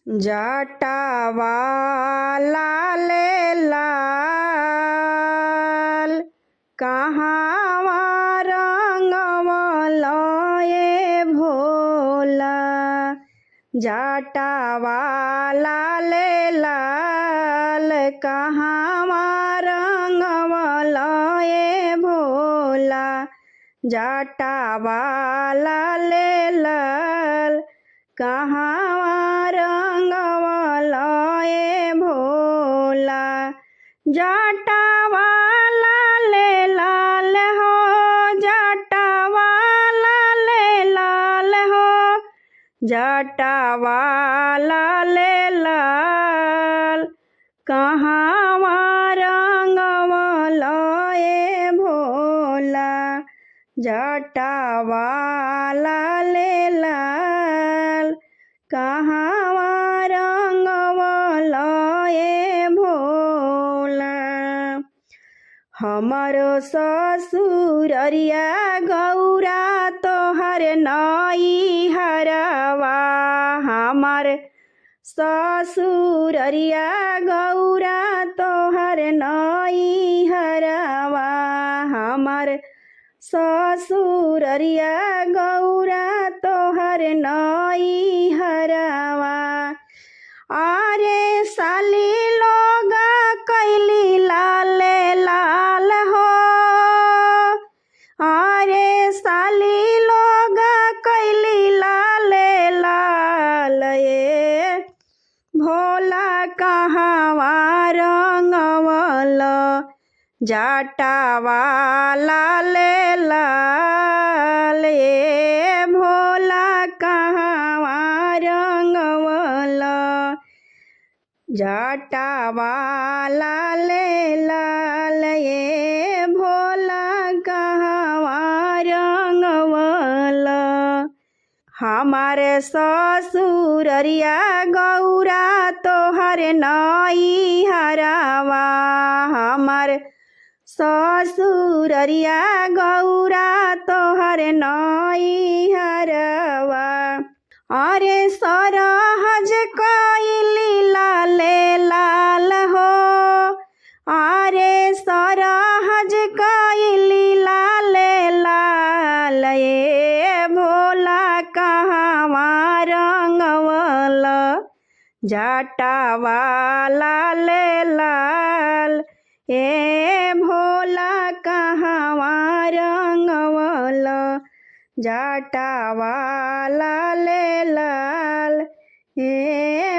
जटावा लाल लाल कहाँवा रंगवल ए भोला। जटावा लाल लाल कहाँवा रंगवल ए भोला। जटावा लाल लाल कहाँवा रंगवल ए भोला। जटावा लाल लाल हो, जटावा लाल लाल हो, जटावा लाल लाल कहाँवा रंगवल ए भोला। जटावा लाल लाल कहाँवा रंगवल ए भोला। हमरो ससुररिया गौरा तोहर नैहरवा। हमर ससुररिया गौरा तोहर नैहरवा। हमर ससुररिया गौरा तोहर नैहरवा। अरे साली लोग कैली लाल लाल हो, अरे साली लोग कैली लाल लाल ए भोला कहाँवा रंगवल। जटावा लाल लाल ए भोला कहाँवा रंगवल। जटावा लाल लाल ए भोला कहाँवा रंगवल। हमारे ससुररिया गौरा तोहर नैहरवा। हमर ससुररिया गौरा तोहर नैहरवा। अरे सरहज कैली लाल लाल हो, अरे सरहज कैली लाल लाल ए भोला कहाँवा रंगवल। जटावा लाल लाल ए भोला कहाँवा रंगवल। जटावा लाल लाल ए